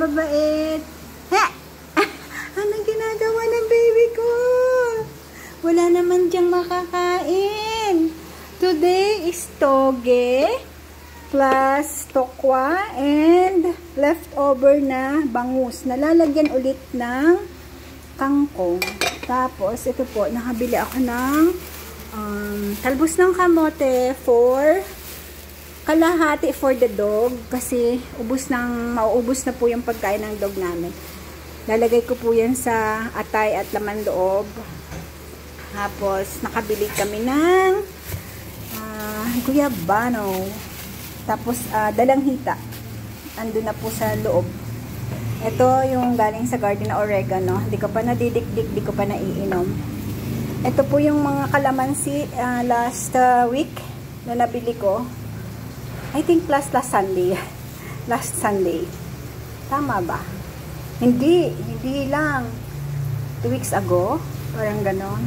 mababait. Ha! Anong ginagawa ng baby ko? Wala naman diyang makakain. Today is toge plus tokwa and leftover na bangus. Nalalagyan ulit ng kangkong. Tapos, ito po, nakabili ako ng talbos ng kamote for kalahati for the dog. Kasi, mauubos na po yung pagkain ng dog namin. Lalagay ko po yan sa atay at laman loob. Tapos, nakabili kami ng guyabano. Tapos, dalang hita. Andun na po sa loob. Ito yung galing sa garden na oregano. Hindi ko pa nadidikdik, hindi ko pa naiinom. Ito po yung mga kalamansi last week na nabili ko. I think last Sunday. Last Sunday. Tama ba? Hindi lang. 2 weeks ago. Parang ganon.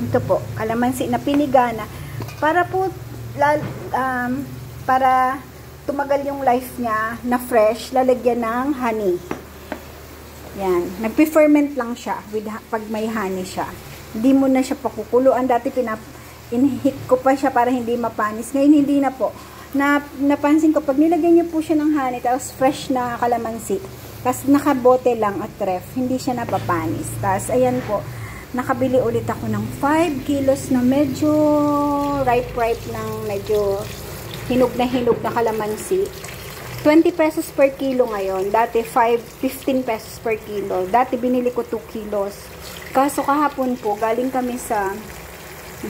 Ito po, kalamansi na pinigana. Para po, para tumagal yung life niya na fresh, lalagyan ng honey. Yan. Nagpe-ferment lang siya pag may honey siya. Hindi mo na siya pakukuluan. Dati in-heat ko pa siya para hindi mapanis. Ngayon hindi na po. Napansin ko, pag nilagyan niyo po siya ng honey, tapos fresh na kalamansi, tapos nakabote lang at ref, hindi siya napapanis. Tapos, ayan po, nakabili ulit ako ng 5 kilos na medyo ripe ng medyo hinog na kalamansi. 20 pesos per kilo ngayon. Dati 15 pesos per kilo. Dati binili ko 2 kilos. Kaso kahapon po, galing kami sa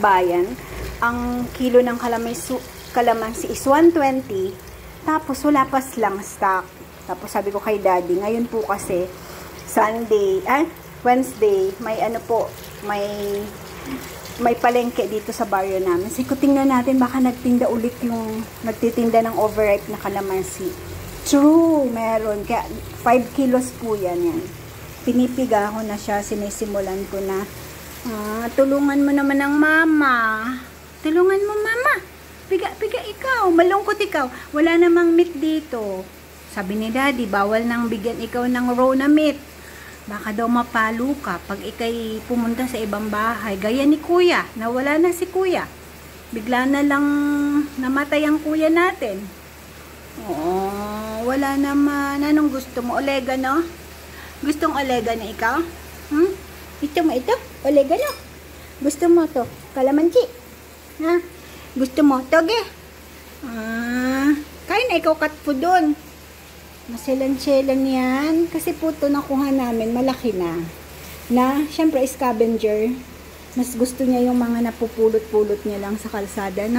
bayan. Ang kilo ng kalamansi is 120. Tapos wala pa lang stock. Tapos sabi ko kay daddy, ngayon po kasi Wednesday, may palengke dito sa baryo namin. Sige, tingnan natin, baka nagtinda ulit yung nagtitinda ng overripe na kalamansi. True, meron. Kaya 5 kilos po yan. Pinipiga ko na siya, sinisimulan ko na. Tulungan mo naman ng mama. Tulungan mo mama. Piga ikaw. Malungkot ikaw. Wala namang meat dito. Sabi ni daddy, bawal nang bigyan ikaw ng raw na meat. Baka daw mapalo ka pag ikay pumunta sa ibang bahay. Gaya ni kuya, nawala na si kuya. Bigla na lang namatay ang kuya natin. Oo, wala naman. Anong gusto mo? Oregano? Gustong oregano ikaw? Gusto mo ito? Oregano? Gusto mo to? Kalamansi? Ha? Gusto mo? Toge? Kain na ikaw cat food doon. Maselan-selan yan. Kasi po ito nakuha namin, malaki na. Syempre, scavenger. Mas gusto niya yung mga napupulot-pulot niya lang sa kalsada.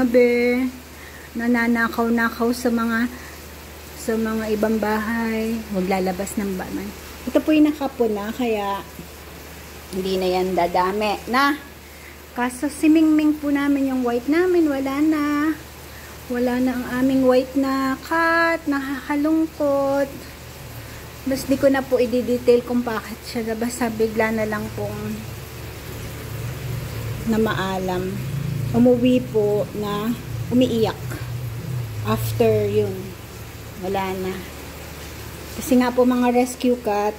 Nananakaw-nakaw sa mga ibang bahay. Huwag lalabas ng baman. Ito po yung nakapon na, kaya hindi na yan dadami. Kaso simingming po namin yung white namin, wala na. Wala na ang aming white na cat, nakakalungkot. Mas di ko na po i-detail kung bakit siya. Basta bigla na lang pong na maalam. Umuwi po na umiiyak. After yun, wala na. Kasi nga po mga rescue cat,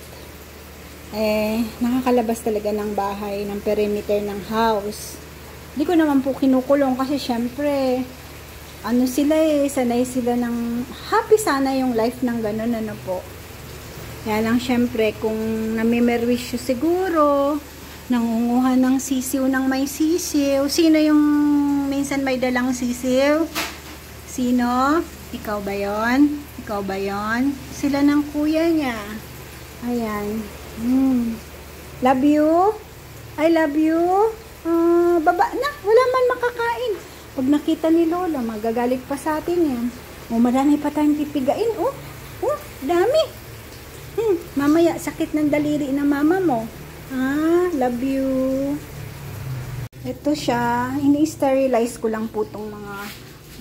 nakakalabas talaga ng bahay, ng perimeter ng house. Di ko naman po kinukulong kasi syempre, sanay sila ng happy sana yung life ng ganun, po. Kaya lang, syempre, kung namimerwisyo siguro, nangunguha ng sisiw ng may sisiw. Sino yung minsan may dalang sisiw? Sino? Ikaw ba yon? Ikaw ba yon? Sila ng kuya niya. Ayan. Love you? I love you? Baba na. Wala man makakain. Pag nakita ni Lola, magagalit pa sa atin yan. Marami pa tayong pipigain. Dami. Mamaya, sakit ng daliri ng mama mo. Love you. Ito siya. Ini-sterilize ko lang po itong mga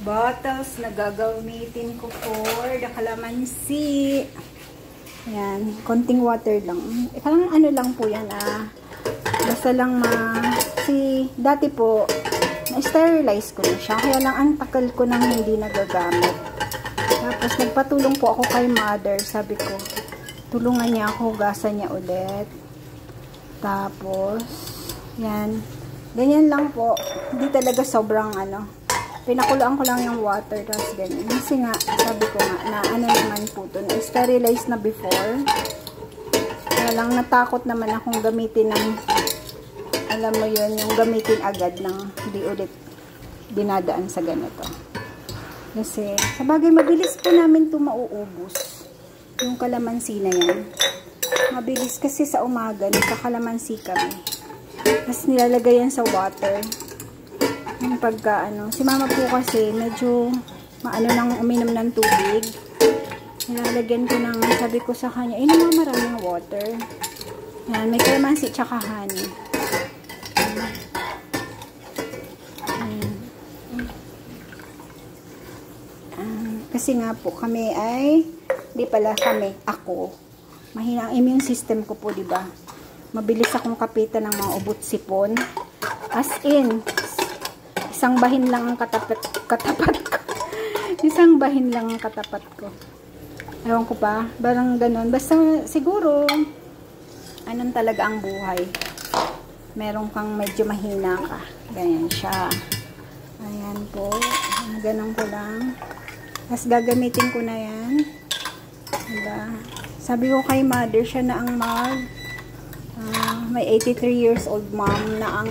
bottles na gagamitin ko for the kalamansi. Ayan. Konting water lang. Parang lang po yan. Basta lang dati po, na-sterilize ko na siya. Kaya lang ang takal ko nang hindi nagagamit. Tapos nagpatulong po ako kay mother. Sabi ko, tulungan niya ako, hugasan niya ulit. Tapos, yan. Ganyan lang po. Hindi talaga sobrang pinakuloan ko lang yung water, tapos ganyan. Kasi nga, sabi ko nga, na naman po ito, na-sterilize na before. Kaya lang, natakot naman akong gamitin ng, alam mo yun, yung gamitin agad ng hindi ulit dinadaan sa ganito. Kasi, sabagay, mabilis po namin ito mauubos. Yung kalamansi na yan. Mabilis kasi sa umaga, nagkakalamansi kami. Tapos nilalagay yan sa water. Yung pagka, si mama po kasi, medyo, nang uminom ng tubig. Nilalagyan ko ng, sabi ko sa kanya, inom mo maraming water. Yan, may kalamansi tsaka honey. Kasi nga po, kami ay, ako, mahina ang immune system ko po, diba? Mabilis akong kapitan ng mga ubot sipon. As in, isang bahin lang ang katapat ko. Isang bahin lang ang katapat ko. Ewan ko pa, barang ganun. Basta siguro, anong talaga ang buhay. Meron kang medyo mahina ka. Ganyan siya. Ayan po. Ganun ko lang. Tapos gagamitin ko na yan. Diba? Sabi ko kay mother, siya na ang may 83 years old mom na ang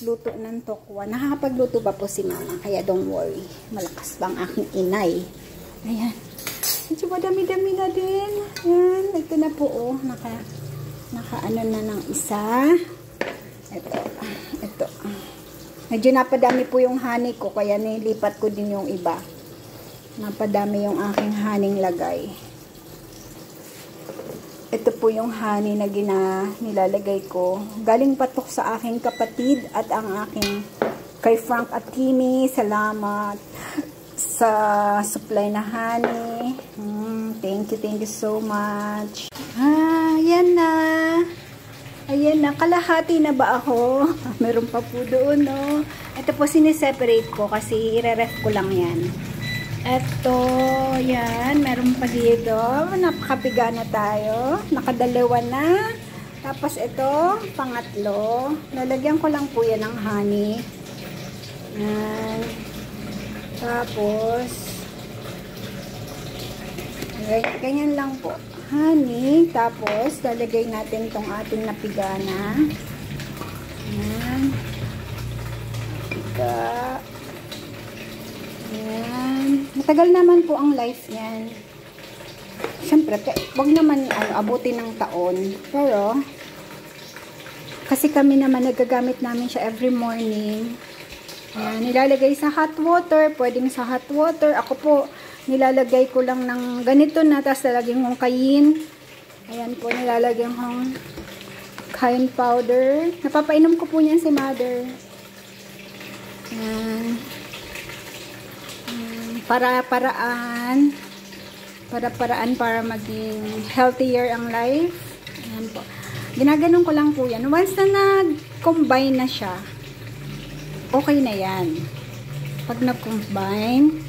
luto ng tokwa. Nakakapagluto ba po si mama? Kaya don't worry. Malakas ba ang aking inay? Ayan. Medyo madami-dami na din. Ayan. Ito na po, oh. Naka-ano na ng isa. Ito. Medyo napadami po yung honey ko. Kaya nilipat ko din yung iba. Napadami yung aking honey lagay. Ito po yung honey na nilalagay ko. Galing patok sa aking kapatid at ang aking kay Frank at Kimi. Salamat sa supply na honey. Thank you so much. Ayan na. Ayan na. Kalahati na ba ako? Meron pa po doon, no? Ito po siniseparate ko kasi ire-ref ko lang yan. Ito, yan, meron pa dito. Napakapiga na tayo. Nakadalawa na. Tapos ito, pangatlo. Lalagyan ko lang po yan ng honey. Yan. Tapos, ganyan lang po. Honey. Tapos, lalagay natin tong ating napiga na. Yan. Piga. Yan. Matagal naman po ang life niyan. Siyempre, wag naman abutin ng taon. Pero, kasi kami naman nagagamit namin siya every morning. Yan, nilalagay sa hot water. Pwedeng sa hot water. Ako po, nilalagay ko lang ng ganito na. Tapos lalagyan kong kayin. Ayan po, nilalagyan kong kayin powder. Napapainom ko po niyan si mother. Yan. Para-paraan para maging healthier ang life. Ayan po. Ginaganon ko lang po yan. Once na nag-combine na siya, okay na yan. Pag nag-combine,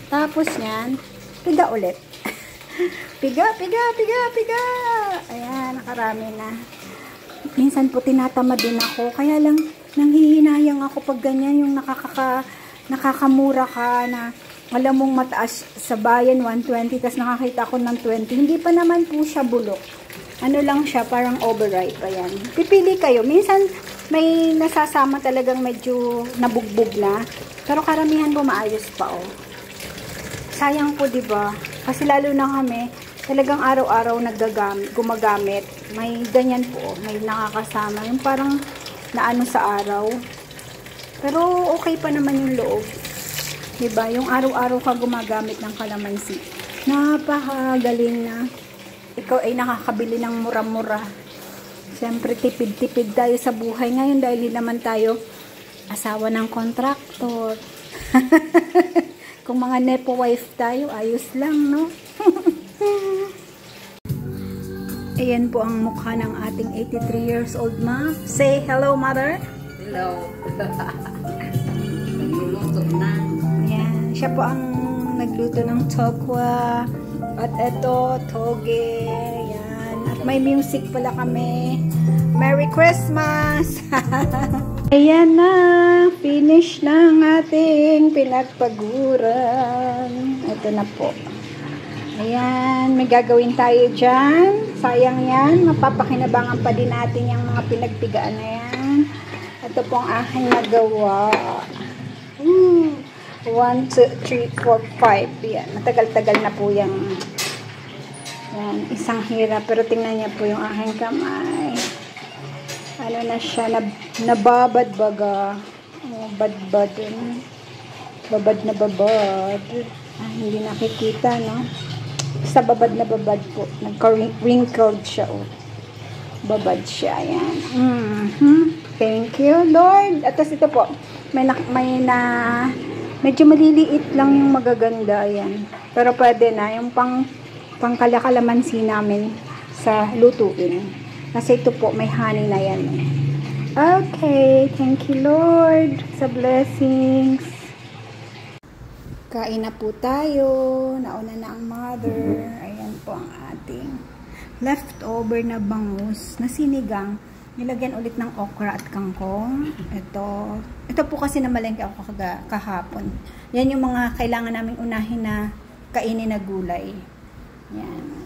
tapos yan, piga ulit. piga. Ayan, nakarami na. Minsan po tinatamad din ako. Kaya lang, nanghihinayang ako pag ganyan yung nakakamura ka na alam mong mataas sa bayan 120 tapos nakakita ko ng 20. Hindi pa naman po siya bulok. Ano lang siya, parang overripe. Ayan. Pipili kayo. Minsan may nasasama talagang medyo nabugbog na. Pero karamihan po maayos pa, oh. Sayang po, 'di ba? Kasi lalo na kami talagang araw-araw gumagamit. May ganyan po, may nakakasama. Yung parang naano sa araw. Pero okay pa naman yung loob. Diba? Yung araw-araw ka gumagamit ng kalamansi. Napakagaling na. Ikaw ay nakakabili ng mura-mura. Siyempre, tipid-tipid tayo sa buhay ngayon dahil hindi naman tayo asawa ng kontraktor. Kung mga nepo wife tayo, ayos lang, no? Ayan po ang mukha ng ating 83 years old ma. Say hello, mother. Hello. Nagluluto na. Ayan. Siya po ang nagluto ng tokwa. At eto, toge. Yan. At may music pala kami. Merry Christmas! Ayan na. Finish na ang ating pinagpaguran. Ito na po. Ayan. May gagawin tayo dyan. Sayang yan. Mapapakinabangan pa din natin yung mga pinagpigaan na yan. Ito po ang aking nagawa. 1, 2, 3, 4, 5. Yan. Matagal-tagal na po yung yan. Isang hirap. Pero tingnan niya po yung aking kamay. Ano na siya, nababad baga. Oh, bad-bad. Babad na babad. Hindi nakikita, no? Sa babad na babad po. Nagka-wrinkled siya, oh. Babad siya, yan. Thank you, Lord. At ito po, medyo maliliit lang yung magaganda, yan. Pero pwede na, yung pangkalakalamansi namin sa lutuin. Kasi ito po, may honey na yan. Okay, thank you Lord sa blessings. Kain na po tayo. Nauna na ang mother. Ayan po ang ating leftover na bangus na sinigang. Nilagyan ulit ng okra at kangkong. Ito po kasi namalengke ako kahapon. Yan yung mga kailangan naming unahin na kainin na gulay. Yan.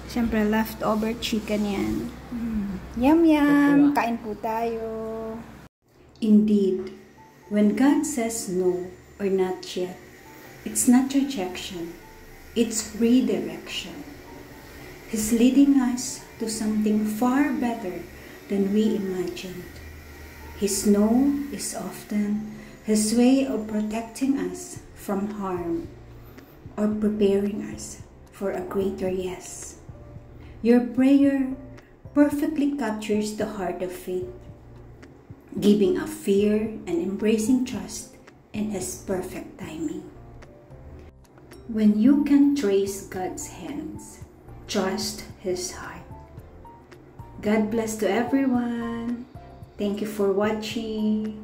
Siyempre, leftover chicken yan. Yum, yum. Kain po tayo. Indeed, when God says no or not yet, it's not rejection. It's redirection. He's leading us to something far better than we imagined. His no is often His way of protecting us from harm or preparing us for a greater yes. Your prayer perfectly captures the heart of faith, giving up fear and embracing trust in His perfect timing. When you can trace God's hands, trust His heart. God bless to everyone. Thank you for watching.